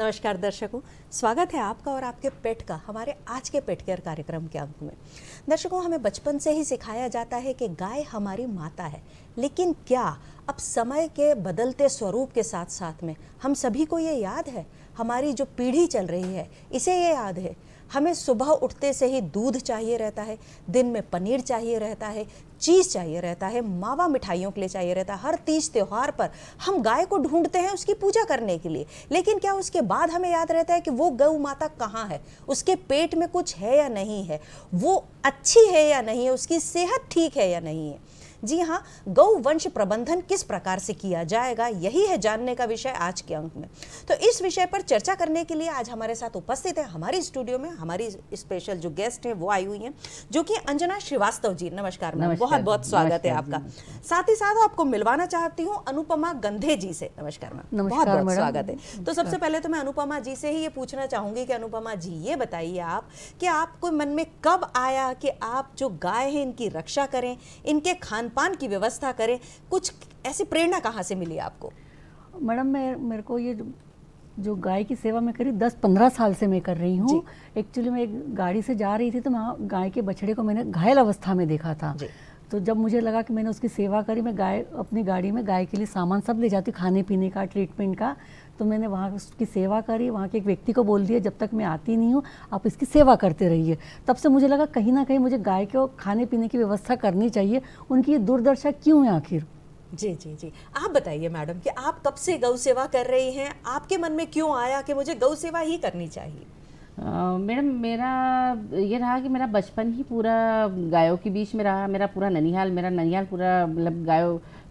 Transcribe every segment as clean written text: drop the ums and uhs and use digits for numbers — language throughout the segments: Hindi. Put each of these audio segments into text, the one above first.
नमस्कार दर्शकों, स्वागत है आपका और आपके पेट का हमारे आज के पेट केयर कार्यक्रम के अंक में। दर्शकों, हमें बचपन से ही सिखाया जाता है कि गाय हमारी माता है, लेकिन क्या अब समय के बदलते स्वरूप के साथ साथ में हम सभी को ये याद है, हमारी जो पीढ़ी चल रही है इसे ये याद है, हमें सुबह उठते से ही दूध चाहिए रहता है, दिन में पनीर चाहिए रहता है, चीज़ चाहिए रहता है, मावा मिठाइयों के लिए चाहिए रहता है। हर तीज त्योहार पर हम गाय को ढूंढते हैं उसकी पूजा करने के लिए, लेकिन क्या उसके बाद हमें याद रहता है कि वो गौ माता कहाँ है, उसके पेट में कुछ है या नहीं है, वो अच्छी है या नहीं है, उसकी सेहत ठीक है या नहीं है। जी हाँ, गौ वंश प्रबंधन किस प्रकार से किया जाएगा, यही है जानने का विषय आज के अंक में। तो इस विषय पर चर्चा करने के लिए आज हमारे साथ उपस्थित है हमारी स्टूडियो में हमारी स्पेशल जो गेस्ट है वो आई हुई हैं, जो कि अंजना श्रीवास्तव जी। नमस्कार मैम, बहुत बहुत स्वागत है आपका। साथ ही साथ आपको मिलवाना चाहती हूँ अनुपमा गंधे जी से। नमस्कार मैम, बहुत बहुत स्वागत है। तो सबसे पहले तो मैं अनुपमा जी से ही ये पूछना चाहूंगी कि अनुपमा जी ये बताइए आप कि आपको मन में कब आया कि आप जो गाय है इनकी रक्षा करें, इनके खान पान की व्यवस्था करें, कुछ ऐसी प्रेरणा कहाँ से मिली आपको? मैडम, मेरे को ये जो गाय की सेवा मैं करीब 10-15 साल से मैं कर रही हूँ। एक्चुअली मैं एक गाड़ी से जा रही थी तो मैं गाय के बछड़े को मैंने घायल अवस्था में देखा था। तो जब मुझे लगा कि मैंने उसकी सेवा करी, मैं गाय अपनी गाड़ी में गाय के लिए सामान सब ले जाती, खाने पीने का, ट्रीटमेंट का, तो मैंने वहाँ उसकी सेवा करी। वहाँ के एक व्यक्ति को बोल दिया जब तक मैं आती नहीं हूँ आप इसकी सेवा करते रहिए। तब से मुझे लगा कहीं ना कहीं मुझे गाय को खाने पीने की व्यवस्था करनी चाहिए। उनकी ये दुर्दशा क्यों है आखिर? जी जी जी, आप बताइए मैडम कि आप कब से गौ सेवा कर रही हैं, आपके मन में क्यों आया कि मुझे गौ सेवा ही करनी चाहिए? मैडम, मेरा ये रहा कि मेरा बचपन ही पूरा गायों के बीच में रहा। मेरा ननिहाल पूरा मतलब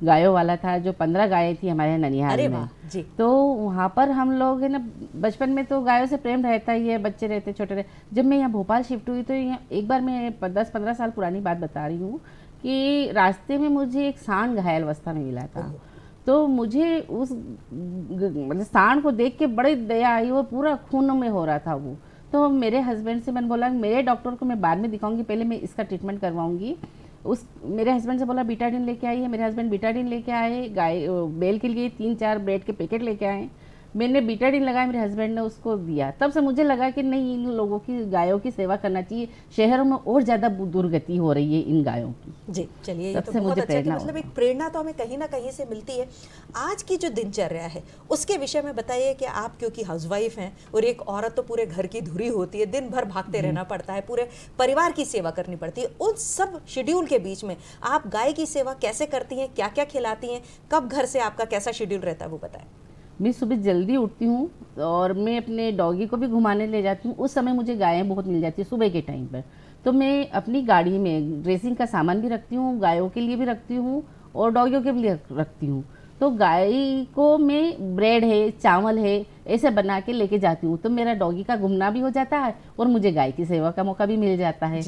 गायों वाला था। जो 15 गायें थी हमारे ननिहाल में। जी। तो वहाँ पर हम लोग है ना, बचपन में तो गायों से प्रेम रहता ही है, बच्चे रहते छोटे रहते। जब मैं यहाँ भोपाल शिफ्ट हुई तो यहाँ एक बार, मैं 10-15 साल पुरानी बात बता रही हूँ कि रास्ते में मुझे एक सांड घायल अवस्था में मिला था। तो मुझे उस मतलब सांड को देख के बड़ी दया आई, वो पूरा खून में हो रहा था वो। तो मेरे हस्बैंड से मैंने बोला मेरे डॉक्टर को मैं बाद में दिखाऊंगी, पहले मैं इसका ट्रीटमेंट करवाऊंगी। मेरे हस्बैंड से बोला बीटाडिन लेके आइए। मेरे हस्बैंड बीटाडिन लेके आए। गाय बैल के लिए 3-4 ब्रेड के पैकेट लेके आए। मैंने बीटाडिन लगाया, मेरे हस्बैंड ने उसको दिया। तब से मुझे लगा कि नहीं, इन लोगों की गायों की सेवा करना चाहिए। शहरों में और ज़्यादा दुर्गति हो रही है इन गायों की। जी, चलिए, ये तो बहुत अच्छा कि मतलब एक प्रेरणा तो हमें कहीं ना कहीं से मिलती है। आज की जो दिनचर्या है उसके विषय में बताइए कि आप क्योंकि हाउसवाइफ हैं और एक औरत तो पूरे घर की धुरी होती है, दिन भर भागते रहना पड़ता है, पूरे परिवार की सेवा करनी पड़ती है। उन सब शेड्यूल के बीच में आप गाय की सेवा कैसे करती हैं, क्या क्या खिलाती हैं, कब घर से आपका कैसा शेड्यूल रहता है वो बताएं। मैं सुबह जल्दी उठती हूँ और मैं अपने डॉगी को भी घुमाने ले जाती हूँ। उस समय मुझे गायें बहुत मिल जाती है सुबह के टाइम पर। तो मैं अपनी गाड़ी में ड्रेसिंग का सामान भी रखती हूँ, गायों के लिए भी रखती हूँ और डॉगियों के लिए रखती हूँ। तो गाय को मैं ब्रेड है, चावल है, ऐसे बना के लेके जाती हूँ। तो मेरा डॉगी का घूमना भी हो जाता है और मुझे गाय की सेवा का मौका भी मिल जाता है।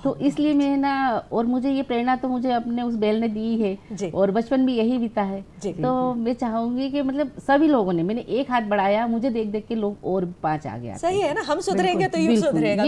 तो इसलिए मैं ना, और मुझे ये प्रेरणा तो मुझे अपने उस बैल ने दी है और बचपन भी यही बीता है। तो मैं चाहूंगी कि मतलब सभी लोगों ने, मैंने एक हाथ बढ़ाया, मुझे देख देख के लोग और 5 आ गया। सही है ना, हम सुधरेंगे तो यूं सुधरेगा,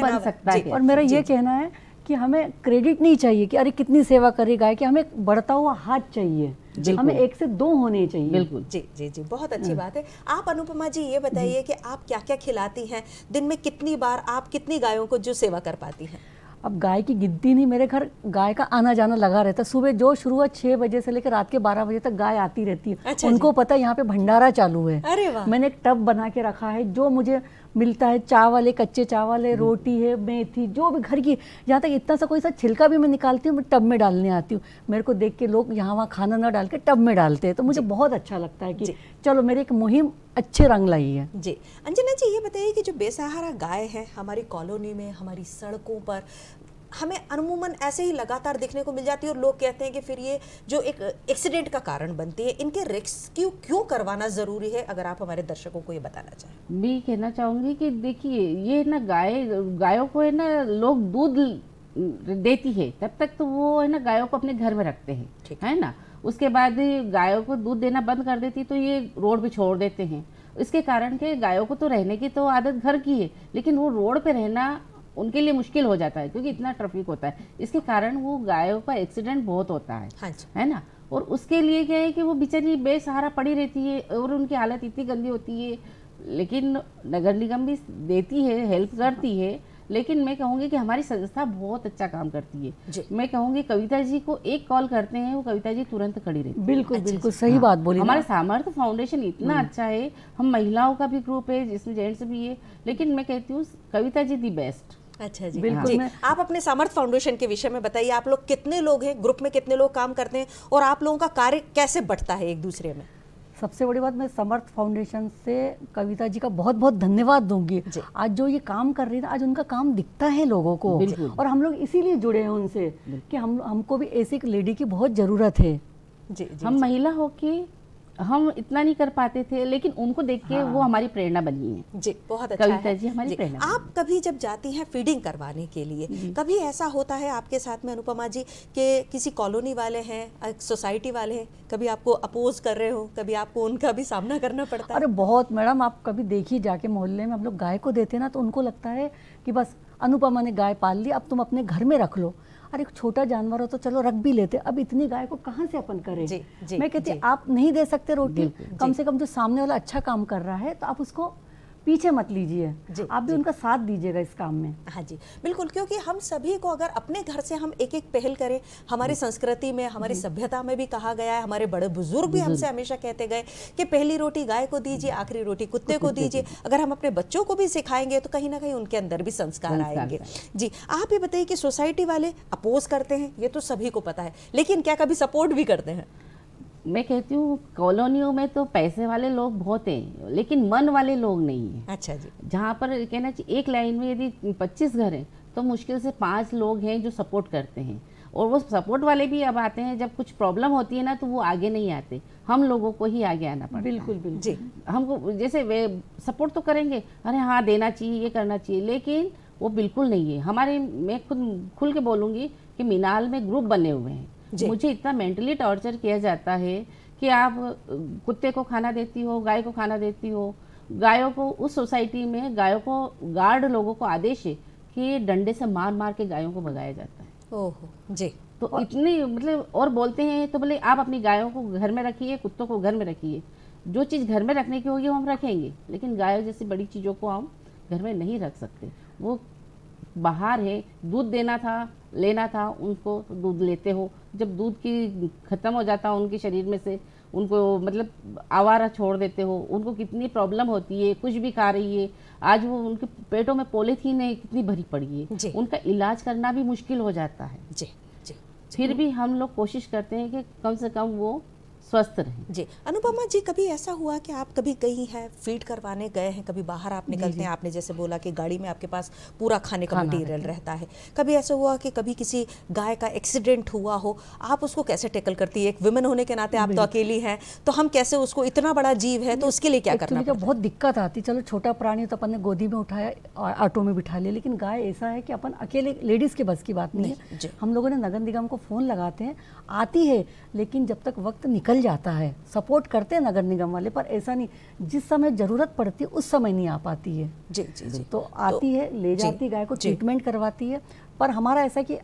बन सकता है। और मेरा ये कहना है कि हमें क्रेडिट नहीं चाहिए कि अरे कितनी सेवा करी गाय की, हमें बढ़ता हुआ हाथ चाहिए, हमें 1 से 2 होने चाहिए। बिल्कुल। जी जी जी, बहुत अच्छी बात है। आप अनुपमा जी ये बताइए कि आप क्या क्या खिलाती हैं, दिन में कितनी बार आप कितनी गायों को जो सेवा कर पाती हैं? अब गाय की गिनती नहीं, मेरे घर गाय का आना जाना लगा रहता है। सुबह जो शुरुआत 6 बजे से लेकर रात के 12 बजे तक गाय आती रहती है। अच्छा, उनको पता है यहाँ पे भंडारा चालू है। अरे वाह। मैंने एक टब बना के रखा है, जो मुझे मिलता है, चावल है, कच्चे चावल है, रोटी है, मेथी, जो भी घर की, यहाँ तक इतना सा कोई सा छिलका भी मैं निकालती हूँ, मैं टब में डालने आती हूँ। मेरे को देख के लोग यहाँ वहाँ खाना ना डाल के टब में डालते हैं, तो मुझे बहुत अच्छा लगता है कि चलो मेरी एक मुहिम अच्छे रंग लाई है। जी, अंजना जी ये बताइए कि जो बेसहारा गाय है हमारी कॉलोनी में, हमारी सड़कों पर हमें अमूमन ऐसे ही लगातार दिखने को मिल जाती है और लोग कहते हैं कि फिर ये जो एक एक्सीडेंट का कारण बनती है, इनके रेस्क्यू क्यों करवाना ज़रूरी है, अगर आप हमारे दर्शकों को ये बताना चाहें। मैं कहना चाहूँगी कि देखिए, ये ना गायों को है ना, लोग दूध देती है तब तक तो वो है ना गायों को अपने घर में रखते हैं, है ना। उसके बाद गायों को दूध देना बंद कर देती तो ये रोड पे छोड़ देते हैं। इसके कारण के गायों को तो रहने की तो आदत घर की है, लेकिन वो रोड पे रहना उनके लिए मुश्किल हो जाता है क्योंकि इतना ट्रैफिक होता है। इसके कारण वो गायों का एक्सीडेंट बहुत होता है, है ना। और उसके लिए क्या है कि वो बेचारी बेसहारा पड़ी रहती है और उनकी हालत इतनी गंदी होती है लेकिन नगर निगम भी देती है, हेल्प करती है, लेकिन मैं कहूँगी कि हमारी संस्था बहुत अच्छा काम करती है। मैं कहूँगी कविता जी को एक कॉल करते हैं, वो कविता जी तुरंत खड़ी रहती है। बिल्कुल बिल्कुल सही बात बोली। हमारे सामर्थ्य फाउंडेशन इतना अच्छा है, हम महिलाओं का भी ग्रुप है जिसमें जेंट्स भी है, लेकिन मैं कहती हूँ कविता जी दी बेस्ट। अच्छा जी, बिल्कुल। जी। आप अपने सामर्थ्य फाउंडेशन के विषय में बताइए, आप लोग कितने लोग हैं, ग्रुप में कितने लोग काम करते हैं और आप लोगों का कार्य कैसे बढ़ता है एक दूसरे में? सबसे बड़ी बात, मैं समर्थ फाउंडेशन से कविता जी का बहुत बहुत धन्यवाद दूंगी। आज जो ये काम कर रही है, आज उनका काम दिखता है लोगों को, और हम लोग इसीलिए जुड़े हैं उनसे कि हमको भी ऐसी एक लेडी की बहुत जरूरत है। जी, जी, हम महिला होके हम इतना नहीं कर पाते थे, लेकिन उनको देख के वो हमारी प्रेरणा बनी है। जी, बहुत अच्छा कविता है। जी हमारी प्रेरणा। आप कभी जब जाती हैं फीडिंग करवाने के लिए, कभी ऐसा होता है आपके साथ में अनुपमा जी कि किसी कॉलोनी वाले हैं, सोसाइटी वाले हैं, कभी आपको अपोज कर रहे हो, कभी आपको उनका भी सामना करना पड़ता है? अरे बहुत मैडम, आप कभी देखिए जाके मोहल्ले में हम लोग गाय को देते हैं ना, तो उनको लगता है कि बस अनुपमा ने गाय पाल ली, अब तुम अपने घर में रख लो। अरे छोटा जानवर हो तो चलो रख भी लेते, अब इतनी गाय को कहाँ से अपन करें। मैं कहती आप नहीं दे सकते रोटी, कम से कम जो सामने वाला अच्छा काम कर रहा है तो आप उसको पीछे मत लीजिए, आप भी उनका साथ दीजिएगा इस काम में। हाँ जी, बिल्कुल, क्योंकि हम सभी को अगर अपने घर से हम एक एक पहल करें, हमारी संस्कृति में, हमारी सभ्यता में भी कहा गया है, हमारे बड़े बुजुर्ग भी हमसे हमेशा कहते गए कि पहली रोटी गाय को दीजिए, आखिरी रोटी कुत्ते को दीजिए। अगर हम अपने बच्चों को भी सिखाएंगे तो कहीं ना कहीं उनके अंदर भी संस्कार आएंगे। जी, आप ये बताइए कि सोसाइटी वाले अपोज करते हैं, ये तो सभी को पता है, लेकिन क्या कभी सपोर्ट भी करते हैं? मैं कहती हूँ कॉलोनियों में तो पैसे वाले लोग बहुत हैं, लेकिन मन वाले लोग नहीं हैं। अच्छा जी। जहाँ पर कहना चाहिए एक लाइन में यदि 25 घर हैं तो मुश्किल से 5 लोग हैं जो सपोर्ट करते हैं, और वो सपोर्ट वाले भी अब आते हैं जब कुछ प्रॉब्लम होती है ना, तो वो आगे नहीं आते, हम लोगों को ही आगे आना पड़ता है। बिल्कुल बिल्कुल जी। हमको जैसे वे सपोर्ट तो करेंगे, अरे हाँ देना चाहिए, ये करना चाहिए, लेकिन वो बिल्कुल नहीं है हमारे। मैं खुद खुल के बोलूँगी कि मीनाल में ग्रुप बने हुए हैं, मुझे इतना मेंटली टॉर्चर किया जाता है कि आप कुत्ते को खाना देती हो, गाय को खाना देती हो, गायों को उस सोसाइटी में गायों को गार्ड लोगों को आदेश है कि डंडे से मार मार के गायों को भगाया जाता है। ओहो जी। तो इतनी मतलब, और बोलते हैं तो बोले आप अपनी गायों को घर में रखिए, कुत्तों को घर में रखिए, जो चीज़ घर में रखने की होगी वो हम रखेंगे, लेकिन गायों जैसी बड़ी चीज़ों को हम घर में नहीं रख सकते। वो बाहर है, दूध देना था, लेना था उनको, तो दूध लेते हो, जब दूध की ख़त्म हो जाता है उनके शरीर में से, उनको मतलब आवारा छोड़ देते हो, उनको कितनी प्रॉब्लम होती है, कुछ भी खा रही है, आज वो उनके पेटों में पॉलीथीन है कितनी भरी पड़ी है, उनका इलाज करना भी मुश्किल हो जाता है। जी, जी, फिर भी हम लोग कोशिश करते हैं कि कम से कम वो स्वस्थ रहें। जी। अनुपमा जी, कभी ऐसा हुआ कि आप कभी गई हैं, फीड करवाने गए हैं, कभी बाहर आप निकलते हैं, आपने जैसे बोला कि गाड़ी में आपके पास पूरा खाने का मटेरियल रहता है, कभी ऐसा हुआ कि कभी किसी गाय का एक्सीडेंट हुआ हो, आप उसको कैसे टैकल करती है? एक वुमेन होने के नाते आप तो अकेली हैं, तो हम कैसे उसको, इतना बड़ा जीव है तो उसके लिए क्या करना पड़ता है? बहुत दिक्कत आती। चलो छोटा प्राणी तो अपन ने गोदी में उठाया और ऑटो में बिठा लिया, लेकिन गाय ऐसा है कि अपन अकेले, लेडीज के बस की बात नहीं है। हम लोगों ने नगर निगम को फोन लगाते हैं, आती है, लेकिन जब तक वक्त निकल जाता है, सपोर्ट करते हैं नगर निगम वाले, पर ऐसा नहीं, जिस समय जरूरत पड़ती है उस समय नहीं आ पाती है। जी, जी, जी। तो आती है, ले जाती गाय को, ट्रीटमेंट करवाती है, पर हमारा ऐसा कि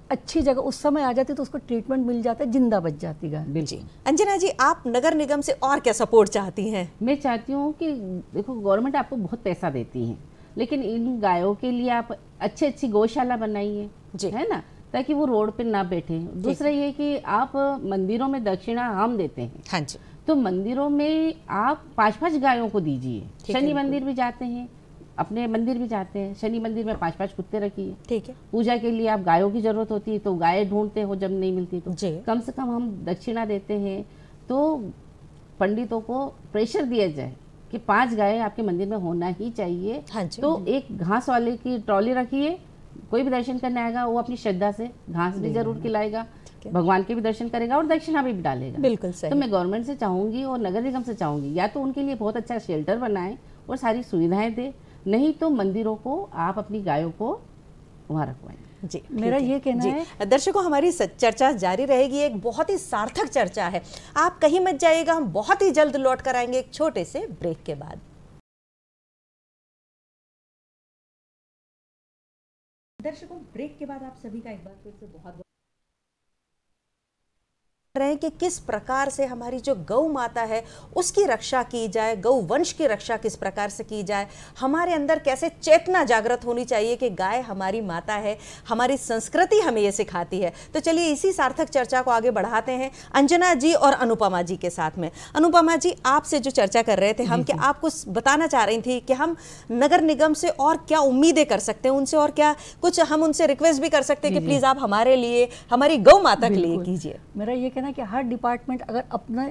अच्छी जगह उस समय आ जाती तो उसको ट्रीटमेंट मिल जाता है, जिंदा बच जाती गाय। जी। अंजना जी, आप नगर निगम से और क्या सपोर्ट चाहती हैं? मैं चाहती हूँ कि देखो गवर्नमेंट आपको बहुत पैसा देती है, लेकिन इन गायों के लिए आप अच्छी अच्छी गौशाला बनाइए, है ना, ताकि वो रोड पे ना बैठे। दूसरा ये कि आप मंदिरों में दक्षिणा हम देते हैं। हाँ जी। तो मंदिरों में आप 5-5 गायों को दीजिए। शनि मंदिर भी जाते हैं, अपने मंदिर भी जाते हैं, शनि मंदिर में 5-5 कुत्ते रखिए। ठीक है। पूजा के लिए आप गायों की जरूरत होती है तो गाय ढूंढते हो, जब नहीं मिलती तो कम से कम हम दक्षिणा देते हैं। तो पंडितों को प्रेशर दिया जाए कि 5 गायें आपके मंदिर में होना ही चाहिए। हाँ, तो एक घास वाले की ट्रॉली रखिए, कोई भी दर्शन करने आएगा वो अपनी श्रद्धा से घास भी जरूर खिलाएगा, भगवान के भी दर्शन करेगा और दक्षिणा भी डालेगा। बिल्कुल सही। तो मैं गवर्नमेंट से चाहूंगी और नगर निगम से चाहूंगी, या तो उनके लिए बहुत अच्छा शेल्टर बनाए और सारी सुविधाएं दे, नहीं तो मंदिरों को आप अपनी गायों को वहाँ रखवाएं। जी, मेरा ये कहना है। दर्शकों, हमारी चर्चा जारी रहेगी, एक बहुत ही सार्थक चर्चा है, आप कहीं मत जाइएगा, हम बहुत ही जल्द लौट कर आएंगे एक छोटे से ब्रेक के बाद। दर्शकों, ब्रेक के बाद आप सभी का एक बार फिर से बहुत रहे हैं कि किस प्रकार से हमारी जो गौ माता है उसकी रक्षा की जाए, गौ वंश की रक्षा किस प्रकार से की जाए, हमारे अंदर कैसे चेतना जागृत होनी चाहिए कि गाय हमारी माता है, हमारी संस्कृति हमें ये सिखाती है। तो चलिए इसी सार्थक चर्चा को आगे बढ़ाते हैं अंजना जी और अनुपमा जी के साथ में। अनुपमा जी, आपसे जो चर्चा कर रहे थे हम, कि आप कुछ बताना चाह रही थी कि हम नगर निगम से और क्या उम्मीदें कर सकते हैं उनसे, और क्या कुछ हम उनसे रिक्वेस्ट भी कर सकते हैं कि प्लीज आप हमारे लिए, हमारी गौ माता के लिए कीजिए। मेरा ये कहना है कि हर डिपार्टमेंट अगर अपना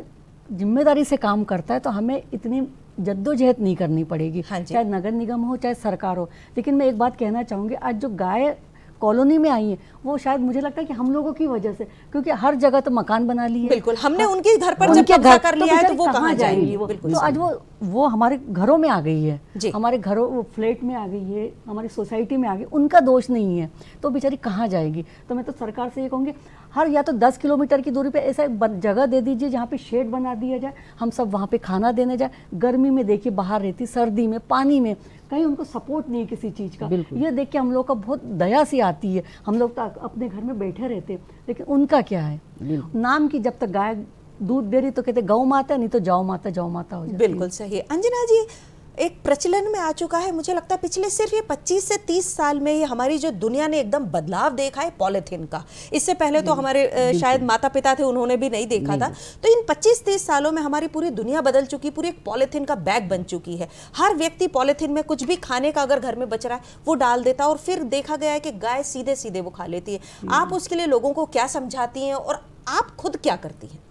जिम्मेदारी से काम करता है तो हमें इतनी जद्दोजहद नहीं करनी पड़ेगी, चाहे नगर निगम हो चाहे सरकार हो। लेकिन मैं एक बात कहना चाहूँगी, आज जो गाय कॉलोनी में आई है वो शायद मुझे लगता है कि हम लोगों की वजह से, क्योंकि हर जगह तो मकान बना ली है। बिल्कुल, हमने उनके घर पर जब कब्जा कर लिया है तो वो कहाँ जाएंगी? तो आज वो हमारे घरों में आ गई है, हमारे घरों, वो फ्लैट में आ गई है, हमारी सोसाइटी में आ गई, उनका दोष नहीं है, तो बेचारी कहाँ जाएगी? तो मैं तो सरकार से ये कहूँगी, हर या तो 10 किलोमीटर की दूरी पे ऐसा जगह दे दीजिए जहाँ पे शेड बना दिया जाए, हम सब वहाँ पे खाना देने जाए। गर्मी में देखिए बाहर रहती, सर्दी में पानी में, कहीं उनको सपोर्ट नहीं है किसी चीज़ का। ये देख के हम लोग का बहुत दया सी आती है। हम लोग तो अपने घर में बैठे रहते, लेकिन उनका क्या है? नाम की जब तक गाय दूध दे रही तो कहते गौ माता, नहीं तो जाओ माता जाओ माता हो जाती। बिल्कुल सही। अंजना जी, एक प्रचलन में आ चुका है, मुझे लगता है पिछले सिर्फ ये 25 से 30 साल में ही हमारी जो दुनिया ने एकदम बदलाव देखा है पॉलीथीन का। इससे पहले तो हमारे शायद माता पिता थे, उन्होंने भी नहीं देखा था। तो इन 25-30 सालों में हमारी पूरी दुनिया बदल चुकी, पूरी एक पॉलीथीन का बैग बन चुकी है। हर व्यक्ति पॉलीथीन में कुछ भी खाने का अगर घर में बच रहा है वो डाल देता है, और फिर देखा गया है कि गाय सीधे सीधे वो खा लेती है। आप उसके लिए लोगों को क्या समझाती हैं और आप खुद क्या करती हैं?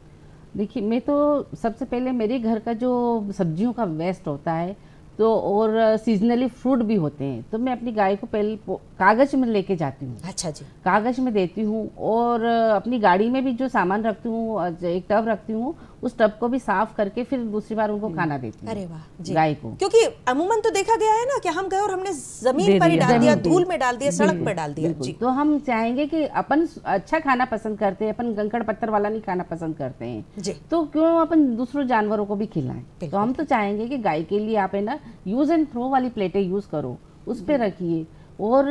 देखिए, मैं तो सबसे पहले मेरे घर का जो सब्जियों का वेस्ट होता है तो, और सीजनली फ्रूट भी होते हैं, तो मैं अपनी गाय को पहले कागज में लेके जाती हूँ। अच्छा जी। कागज में देती हूँ, और अपनी गाड़ी में भी जो सामान रखती हूँ, एक टब रखती हूँ, उस टब को भी साफ करके फिर दूसरी बार उनको खाना देती हूँ। अरे वाह जी। गाय को, क्योंकि अमूमन तो देखा गया है ना कि हम गए और हमने जमीन पर ही डाल दिया, धूल में डाल दिया, सड़क पर डाल दिया जी। तो हम चाहेंगे कि अपन अच्छा खाना पसंद करते हैं, अपन कंकड़ पत्थर वाला नहीं खाना पसंद करते हैं जी, तो क्यों अपन दूसरों जानवरों को भी खिलाएं? तो हम तो चाहेंगे कि गाय के लिए आप है ना यूज एंड थ्रो वाली प्लेटें यूज करो, उस पे रखिए, और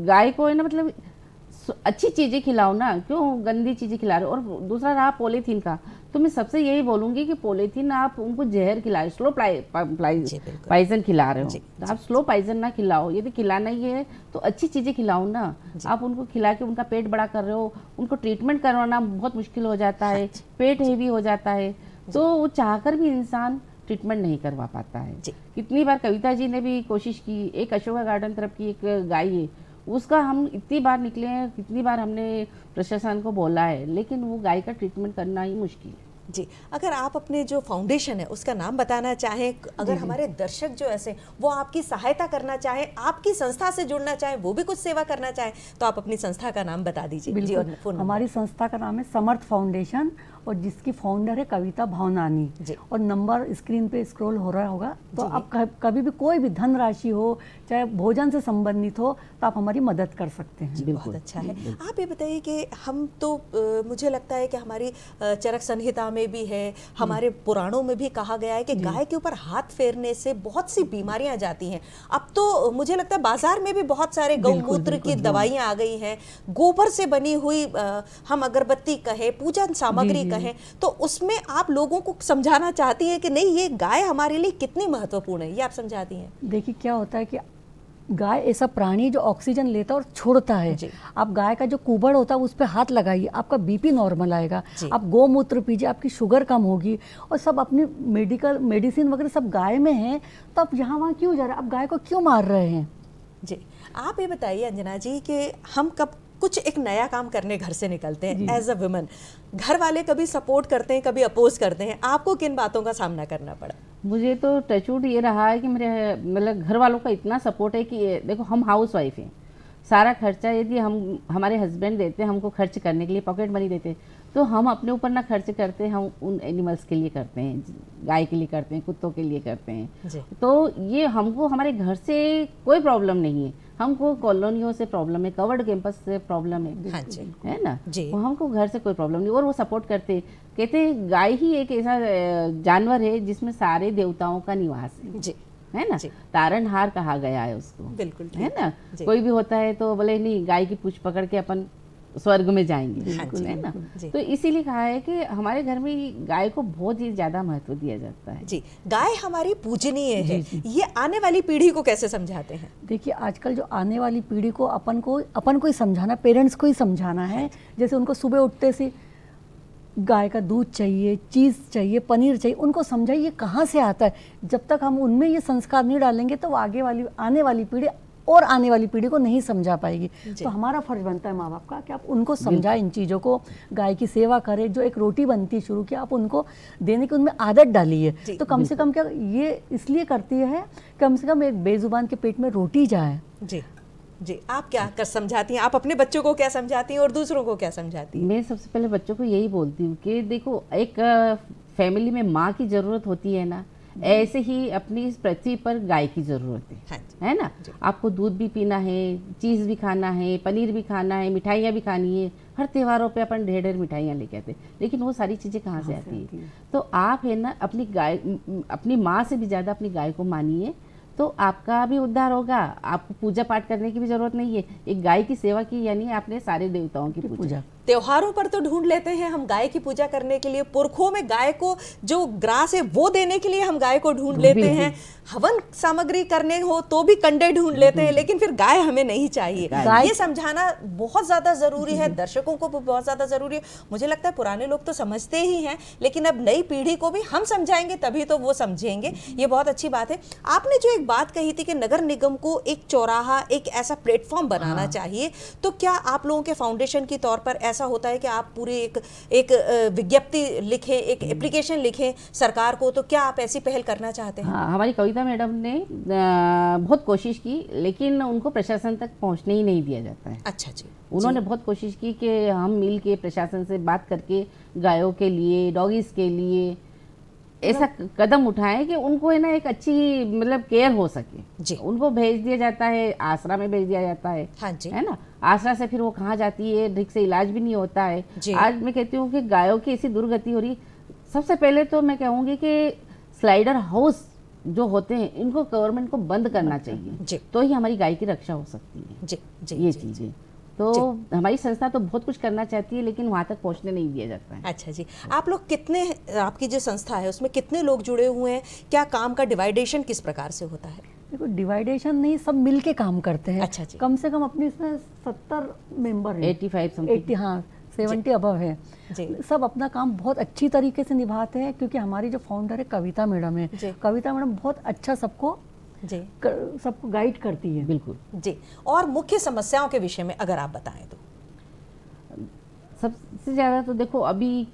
गाय को है ना मतलब अच्छी चीजें खिलाओ ना, क्यों गंदी चीजें खिला रहे हो। और दूसरा रहा पॉलीथीन का, तो मैं सबसे यही बोलूंगी कि पॉलीथीन आप उनको जहर खिलाए, स्लो पॉइजन खिला रहे हो, तो आप स्लो पॉइजन ना खिलाओ। यदि खिलाना ही है तो अच्छी चीजें खिलाओ ना। आप उनको खिला के उनका पेट बड़ा कर रहे हो, उनको ट्रीटमेंट करवाना बहुत मुश्किल हो जाता है, पेट हेवी हो जाता है, तो वो चाहकर भी इंसान ट्रीटमेंट नहीं करवा पाता है। कितनी बार कविता जी ने भी कोशिश की, एक अशोका गार्डन तरफ की एक गाय है, उसका हम इतनी बार निकले हैं, कितनी बार हमने प्रशासन को बोला है, लेकिन वो गाय का ट्रीटमेंट करना ही मुश्किल है जी। अगर आप अपने जो फाउंडेशन है उसका नाम बताना चाहें, अगर हमारे दर्शक जो ऐसे वो आपकी सहायता करना चाहें, आपकी संस्था से जुड़ना चाहें, वो भी कुछ सेवा करना चाहें, तो आप अपनी संस्था का नाम बता दीजिए जी। और हमारी संस्था का नाम है समर्थ फाउंडेशन, और जिसकी फाउंडर है कविता भावनानी, और नंबर स्क्रीन पे स्क्रॉल हो रहा होगा। तो आप कभी भी कोई भी धनराशि हो, चाहे भोजन से संबंधित हो, तो आप हमारी मदद कर सकते हैं। बहुत अच्छा है। आप ये बताइए कि हम तो मुझे लगता है कि हमारी चरक संहिता में भी है, हमारे पुराणों में भी कहा गया है कि गाय के ऊपर हाथ फेरने से बहुत सी बीमारियां जाती हैं। अब तो मुझे लगता है बाजार में भी बहुत सारे गौमूत्र की दवाइयां आ गई हैं, गोबर से बनी हुई हम अगरबत्ती कहे, पूजन सामग्री कहें, तो उसमें आप लोगों को समझाना चाहती हैं कि नहीं ये गाय हमारे लिए कितनी महत्वपूर्ण है, ये आप समझाती हैं? देखिए क्या होता है कि गाय ऐसा प्राणी जो ऑक्सीजन लेता है और छोड़ता है। आप गाय का जो कुबड़ होता है उस पर हाथ लगाइए, आपका बीपी नॉर्मल आएगा। आप गोमूत्र पीजिए, आपकी शुगर कम होगी। और सब अपनी मेडिसिन वगैरह सब गाय में है, तो आप यहाँ वहाँ क्यों जा रहे हैं? आप गाय को क्यों मार रहे हैं? जी, आप ये बताइए अंजना जी कि हम कब कुछ एक नया काम करने घर से निकलते हैं एज अ वुमन, घर वाले कभी सपोर्ट करते हैं, कभी अपोज करते हैं, आपको किन बातों का सामना करना पड़ा? मुझे तो टचवुड ये रहा है कि मेरे मतलब घर वालों का इतना सपोर्ट है कि देखो हम हाउस वाइफ हैं, सारा खर्चा यदि हम हमारे हस्बैंड देते हैं हमको खर्च करने के लिए, पॉकेट मनी देते, तो हम अपने ऊपर ना खर्च करते, हम उन एनिमल्स के लिए करते हैं, गाय के लिए करते हैं, कुत्तों के लिए करते हैं। तो ये हमको हमारे घर से कोई प्रॉब्लम नहीं है, हमको कॉलोनियों से प्रॉब्लम है, कवर्ड कैंपस से प्रॉब्लम है, है ना, वो हमको घर से कोई प्रॉब्लम नहीं। और वो सपोर्ट करते, कहते गाय ही एक ऐसा जानवर है जिसमें सारे देवताओं का निवास है ना, तारणहार कहा गया है उसको, बिल्कुल है ना। कोई भी होता है तो बोले नहीं, गाय की पूंछ पकड़ के अपन स्वर्ग में जाएंगे, बिल्कुल है ना। तो इसीलिए कहा है कि हमारे घर में गाय को बहुत ही ज्यादा महत्व दिया जाता है। जी, गाय हमारी पूजनीय है, ये आने वाली पीढ़ी को कैसे समझाते हैं? देखिए आजकल जो आने वाली पीढ़ी को अपन को ही समझाना, पेरेंट्स को ही समझाना है। जैसे उनको सुबह उठते से गाय का दूध चाहिए, चीज़ चाहिए, पनीर चाहिए, उनको समझाइए कहाँ से आता है। जब तक हम उनमें ये संस्कार नहीं डालेंगे तो आने वाली पीढ़ी और आने वाली पीढ़ी को नहीं समझा पाएगी। तो हमारा फर्ज बनता है माँ बाप का कि आप उनको समझाएं इन चीज़ों को, गाय की सेवा करें। जो एक रोटी बनती है शुरू की, आप उनको देने की उनमें आदत डालिए। तो कम से कम क्या ये इसलिए करती है, कम से कम एक बेजुबान के पेट में रोटी जाए। जी जी, आप क्या कर समझाती हैं? आप अपने बच्चों को क्या समझाती हैं और दूसरों को क्या समझाती हैं? मैं सबसे पहले बच्चों को यही बोलती हूँ कि देखो, एक फैमिली में माँ की ज़रूरत होती है ना, ऐसे ही अपनी इस पृथ्वी पर गाय की ज़रूरत है ना। आपको दूध भी पीना है, चीज़ भी खाना है, पनीर भी खाना है, मिठाइयाँ भी खानी है। हर त्योहारों पे अपन ढेर ढेर मिठाइयाँ लेके आते हैं, लेकिन वो सारी चीज़ें कहाँ से आती है? तो आप है ना अपनी माँ से भी ज़्यादा अपनी गाय को मानिए, तो आपका भी उद्धार होगा। आपको पूजा पाठ करने की भी जरूरत नहीं है। एक गाय की सेवा की यानी आपने सारे देवताओं की पूजा। त्योहारों पर तो ढूंढ लेते हैं हम गाय की पूजा करने के लिए, पुरखों में गाय को जो ग्रास है वो देने के लिए हम गाय को ढूंढ लेते हैं। हवन सामग्री करने हो तो भी कंडे ढूंढ लेते हैं, लेकिन फिर गाय हमें नहीं चाहिए। ये समझाना बहुत ज्यादा जरूरी है, दर्शकों को बहुत ज्यादा जरूरी है। मुझे लगता है पुराने लोग तो समझते ही हैं, लेकिन अब नई पीढ़ी को भी हम समझाएंगे तभी तो वो समझेंगे। ये बहुत अच्छी बात है। आपने जो एक बात कही थी कि नगर निगम को एक चौराहा, एक ऐसा प्लेटफॉर्म बनाना चाहिए, तो क्या आप लोगों के फाउंडेशन के तौर पर ऐसा होता है कि आप पूरी एक विज्ञप्ति लिखें, एक एप्लीकेशन लिखें सरकार को, तो क्या आप ऐसी पहल करना चाहते हैं? हाँ, हमारी कविता मैडम ने बहुत कोशिश की, लेकिन उनको प्रशासन तक पहुंचने ही नहीं दिया जाता है। अच्छा जी। उन्होंने बहुत कोशिश की कि हम मिल के प्रशासन से बात करके गायों के लिए, डॉगीज के लिए ऐसा कदम उठाएं कि उनको है ना एक अच्छी मतलब केयर हो सके जी। उनको भेज दिया जाता है, आसरा में भेज दिया जाता है। हाँ जी। है ना, आसरा से फिर वो कहाँ जाती है, ठीक से इलाज भी नहीं होता है। आज मैं कहती हूँ कि गायों की ऐसी दुर्गति हो रही, सबसे पहले तो मैं कहूँगी कि स्लाइडर हाउस जो होते हैं इनको गवर्नमेंट को बंद करना चाहिए, तो ही हमारी गाय की रक्षा हो सकती है। जी, जी, ये चीज़ें तो हमारी संस्था तो बहुत कुछ करना चाहती है, लेकिन वहाँ तक पहुँचने नहीं दिया जाता है। अच्छा जी, आप लोग कितने, आपकी जो संस्था है उसमें कितने लोग जुड़े हुए हैं? क्या काम का डिवाइडेशन किस प्रकार से होता है? देखो डिवाइडेशन नहीं, सब मिल के काम करते हैं। अच्छा जी। कम से कम अपनी इसमें 70 मेंबर हैं, 85 समथिंग, हाँ 70 अबव है। सब अपना काम बहुत अच्छी तरीके से निभाते हैं, क्योंकि हमारी जो फाउंडर है कविता मैडम है। कविता मैडम बहुत अच्छा सबको गाइड करती है। बिल्कुल जी। और मुख्य समस्याओं के विषय में अगर आप बताएं तो? सबसे ज़्यादा तो देखो अभी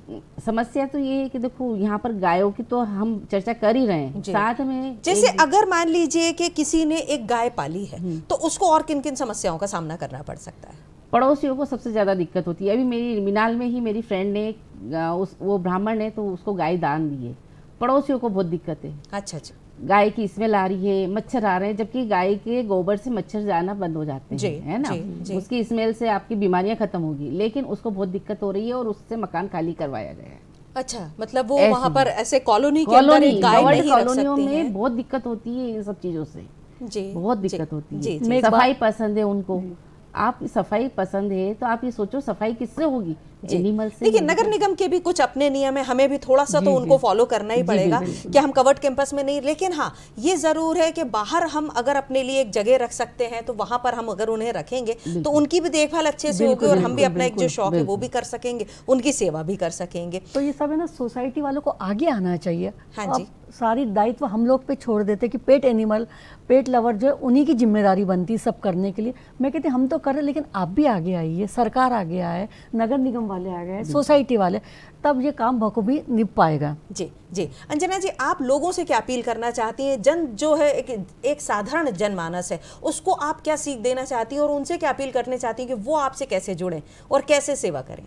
समस्या तो ये है कि देखो यहाँ पर गायों की तो हम चर्चा कर ही रहे हैं, साथ में जैसे अगर मान लीजिए कि किसी ने एक गाय पाली है तो उसको और किन किन समस्याओं का सामना करना पड़ सकता है? पड़ोसियों को सबसे ज़्यादा दिक्कत होती है। अभी मेरी मिनाल में ही मेरी फ्रेंड ने वो ब्राह्मण ने तो उसको गाय दान दी है, पड़ोसियों को बहुत दिक्कत है। अच्छा अच्छा। गाय की स्मेल आ रही है, मच्छर आ रहे हैं, जबकि गाय के गोबर से मच्छर जाना बंद हो जाते हैं, है ना। उसकी स्मेल से आपकी बीमारियां खत्म होगी, लेकिन उसको बहुत दिक्कत हो रही है और उससे मकान खाली करवाया गया है। अच्छा, मतलब वो वहाँ पर ऐसे कॉलोनी के अंदर एक गाय नहीं रख सकते हैं। कॉलोनियों में बहुत दिक्कत होती है इन सब चीजों से। जी, बहुत दिक्कत होती है। सफाई पसंद है उनको, आप सफाई पसंद है तो आप ये सोचो सफाई किससे होगी? एनिमल से। देखिए नगर निगम के भी कुछ अपने नियम है, हमें भी थोड़ा सा तो उनको फॉलो करना ही पड़ेगा कि हम कवर्ड कैंपस में नहीं, लेकिन हाँ ये जरूर है कि बाहर हम अगर अपने लिए एक जगह रख सकते हैं तो वहां पर हम अगर उन्हें रखेंगे तो उनकी भी देखभाल अच्छे से होगी और हम भी अपना एक जो शौक है वो भी कर सकेंगे, उनकी सेवा भी कर सकेंगे। तो ये सब है ना सोसाइटी वालों को आगे आना चाहिए। हाँ जी। सारी दायित्व हम लोग पे छोड़ देते कि पेट एनिमल, पेट लवर जो है उन्हीं की जिम्मेदारी बनती है सब करने के लिए। मैं कहती हम तो कर रहे, लेकिन आप भी आगे आइए, सरकार आगे आए, नगर निगम वाले आ गए, सोसाइटी वाले, तब ये काम बखूबी निप पाएगा। जी जी। अंजना जी, आप लोगों से क्या अपील करना चाहती हैं? जन जो है एक साधारण जनमानस है, उसको आप क्या सीख देना चाहती हैं और उनसे क्या अपील करना चाहती हैं कि वो आपसे कैसे जुड़ें और कैसे सेवा करें?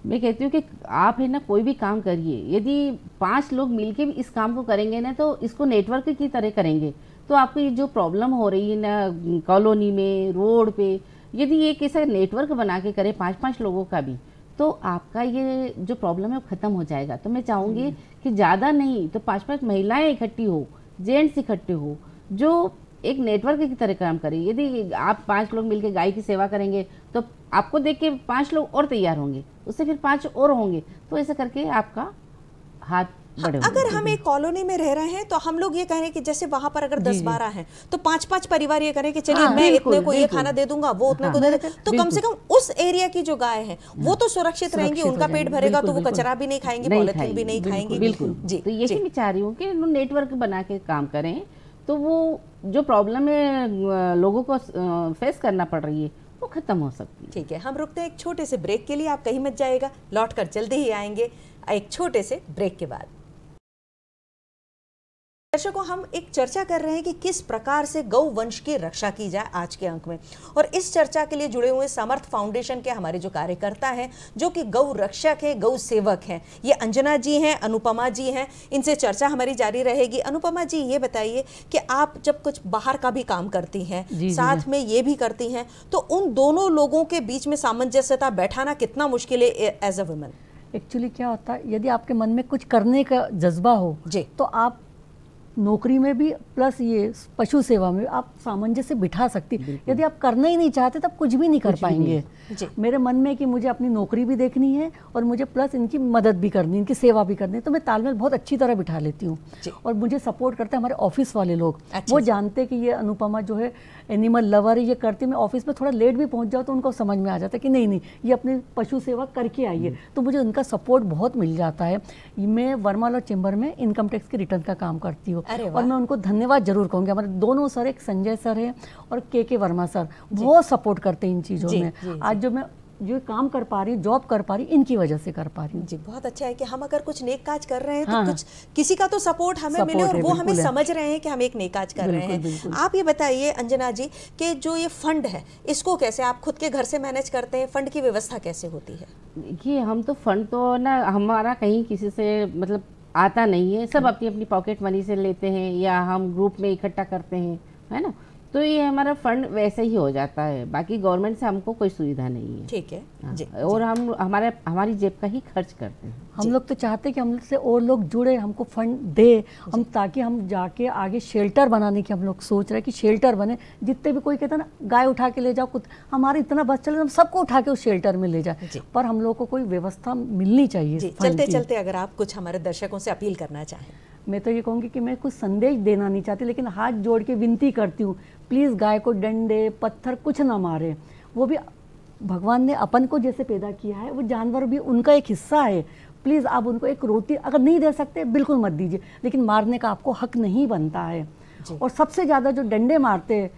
मैं कहती हूँ कि आप है ना कोई भी काम करिए, यदि 5 लोग मिलके भी इस काम को करेंगे ना, तो इसको नेटवर्क की तरह करेंगे, तो आपको ये जो प्रॉब्लम हो रही है ना कॉलोनी में, रोड पे, यदि एक ऐसा नेटवर्क बना के करें 5-5 लोगों का भी, तो आपका ये जो प्रॉब्लम है वो ख़त्म हो जाएगा। तो मैं चाहूँगी कि ज़्यादा नहीं तो 5-5 महिलाएं इकट्ठी हो, जेंट्स इकट्ठे हो, जो एक नेटवर्क की तरह काम करें। यदि आप 5 लोग मिलकर गाय की सेवा करेंगे तो आपको देख के 5 लोग और तैयार होंगे, उससे फिर 5 और होंगे, तो ऐसा करके आपका हाथ बड़े होंगे। अगर हम एक कॉलोनी में रह रहे हैं तो हम लोग ये कह रहे हैं कि जैसे वहां पर अगर 10-12 हैं तो 5-5 परिवार ये करें कि चलिए मैं इतने को ये खाना दे दूंगा, वो उतने को दे देगा, तो कम से कम उस एरिया की जो गाय है वो तो सुरक्षित रहेंगी, उनका पेट भरेगा, तो वो कचरा भी नहीं खाएंगी, पॉलिथीन भी नहीं खाएंगी। बिल्कुल जी। तो यही मैं चाह रही हूँ कि नेटवर्क बना के काम करें, तो वो जो प्रॉब्लम है लोगों को फेस करना पड़ रही है वो खत्म हो सकती है। ठीक है, हम रुकते हैं एक छोटे से ब्रेक के लिए, आप कहीं मत जाएगा, लौट कर जल्दी ही आएंगे एक छोटे से ब्रेक के बाद। दर्शकों, हम एक चर्चा कर रहे हैं कि किस प्रकार से गौ वंश की रक्षा की जाए आज के अंक में, और इस चर्चा के लिए जुड़े हुए समर्थ फाउंडेशन के हमारे जो कार्यकर्ता हैं, जो कि गौ रक्षक हैं, गौ सेवक हैं, ये अंजना जी हैं, अनुपमा जी हैं, इनसे चर्चा हमारी जारी रहेगी। अनुपमा जी, ये बताइए कि आप जब कुछ बाहर का भी काम करती हैं, साथ में ये भी करती हैं, तो उन दोनों लोगों के बीच में सामंजस्यता बैठाना कितना मुश्किल है एज अ वुमन? एक्चुअली क्या होता है, यदि आपके मन में कुछ करने का जज्बा हो तो आप नौकरी में भी प्लस ये पशु सेवा में आप सामंजस्य बिठा सकती। यदि आप करना ही नहीं चाहते तब कुछ भी नहीं कर पाएंगे। मेरे मन में कि मुझे अपनी नौकरी भी देखनी है और मुझे प्लस इनकी मदद भी करनी, इनकी सेवा भी करनी है, तो मैं तालमेल बहुत अच्छी तरह बिठा लेती हूँ। और मुझे सपोर्ट करते हैं हमारे ऑफिस वाले लोग। वो जानते कि ये अनुपमा जो है एनिमल लवर है, ये करती। मैं ऑफिस में थोड़ा लेट भी पहुँच जाऊँ तो उनको समझ में आ जाता है कि नहीं नहीं, ये अपनी पशु सेवा करके आई है, तो मुझे उनका सपोर्ट बहुत मिल जाता है। मैं वर्मा लॉ चेंबर में इनकम टैक्स के रिटर्न का काम करती हूँ और मैं उनको धन्यवाद जरूर कहूँगी। हमारे दोनों सर, एक संजय सर है और के वर्मा सर, बहुत सपोर्ट करते हैं इन चीज़ों में। आज जो मैं जो काम कर पा रही हूँ, जॉब कर पा रही हूँ, इनकी वजह से कर पा रही हूँ। जी, बहुत अच्छा है कि हम अगर कुछ नेक काज कर रहे हैं तो कुछ किसी का तो सपोर्ट हमें मिले और वो हमें समझ रहे हैं कि हम एक नेक काज कर रहे हैं। आप ये बताइए अंजना जी कि जो ये फंड है, इसको कैसे आप खुद के घर से मैनेज करते हैं? फंड की व्यवस्था कैसे होती है? देखिए, हम तो फंड तो ना हमारा कहीं किसी से मतलब आता नहीं है, सब अपनी अपनी पॉकेट मनी से लेते हैं या हम ग्रुप में इकट्ठा करते हैं, है ना। तो ये हमारा फंड वैसे ही हो जाता है, बाकी गवर्नमेंट से हमको कोई सुविधा नहीं है। ठीक है जी, और हम हमारी जेब का ही खर्च करते हैं। हम लोग तो चाहते हैं कि हम लोग से और लोग जुड़े, हमको फंड दे, हम ताकि हम जाके आगे शेल्टर बनाने की हम लोग सोच रहे हैं कि शेल्टर बने। जितने भी कोई कहता है ना गाय उठा के ले जाओ, कुछ हमारा इतना बस चले, हम सबको उठा के उस शेल्टर में ले जाए, पर हम लोग को कोई व्यवस्था मिलनी चाहिए। चलते चलते अगर आप कुछ हमारे दर्शकों से अपील करना चाहें? मैं तो ये कहूँगी कि मैं कुछ संदेश देना नहीं चाहती, लेकिन हाथ जोड़ के विनती करती हूँ, प्लीज़ गाय को डंडे पत्थर कुछ ना मारे। वो भी भगवान ने अपन को जैसे पैदा किया है, वो जानवर भी उनका एक हिस्सा है। प्लीज़ आप उनको एक रोटी अगर नहीं दे सकते बिल्कुल मत दीजिए, लेकिन मारने का आपको हक नहीं बनता है। और सबसे ज़्यादा जो डंडे मारते हैं,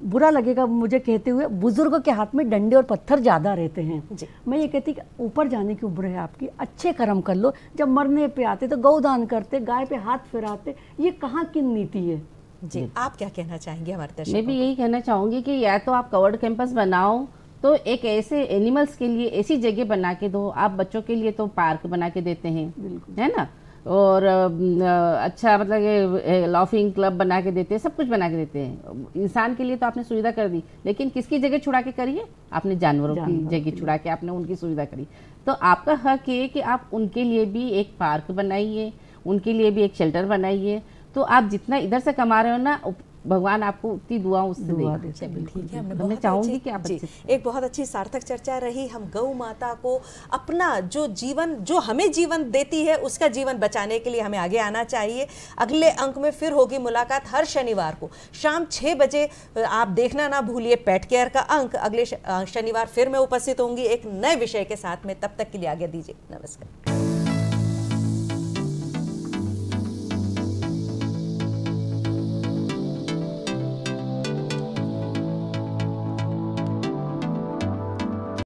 बुरा लगेगा मुझे कहते हुए, बुजुर्गों के हाथ में डंडे और पत्थर ज़्यादा रहते हैं। मैं ये कहती कि ऊपर जाने की उम्र है आपकी, अच्छे कर्म कर लो। जब मरने पे आते तो गौदान करते, गाय पे हाथ फिराते, ये कहाँ की नीति है? जी, आप क्या कहना चाहेंगे हमारे दर्शकों? मैं भी यही कहना चाहूँगी कि या तो आप कवर्ड कैंपस बनाओ, तो एक ऐसे एनिमल्स के लिए ऐसी जगह बना के दो। आप बच्चों के लिए तो पार्क बना के देते हैं, है ना, और अच्छा मतलब लॉफिंग क्लब बना के देते हैं, सब कुछ बना के देते हैं। इंसान के लिए तो आपने सुविधा कर दी, लेकिन किसकी जगह छुड़ा के करिए? आपने जानवरों की जगह छुड़ा के आपने उनकी सुविधा करी। तो आपका हक है कि आप उनके लिए भी एक पार्क बनाइए, उनके लिए भी एक शेल्टर बनाइए। तो आप जितना इधर से कमा रहे हो ना, भगवान आपको उतनी दुआ उससे देगा। ठीक है, मैं चाहूंगी कि आप एक बहुत अच्छी सार्थक चर्चा रही। हम गौ माता को अपना जो जीवन, जो हमें जीवन देती है, उसका जीवन बचाने के लिए हमें आगे आना चाहिए। अगले अंक में फिर होगी मुलाकात हर शनिवार को शाम 6 बजे। आप देखना ना भूलिए पेट केयर का अंक। अगले शनिवार फिर मैं उपस्थित होंगी एक नए विषय के साथ में। तब तक के लिए आगे दीजिए, नमस्कार।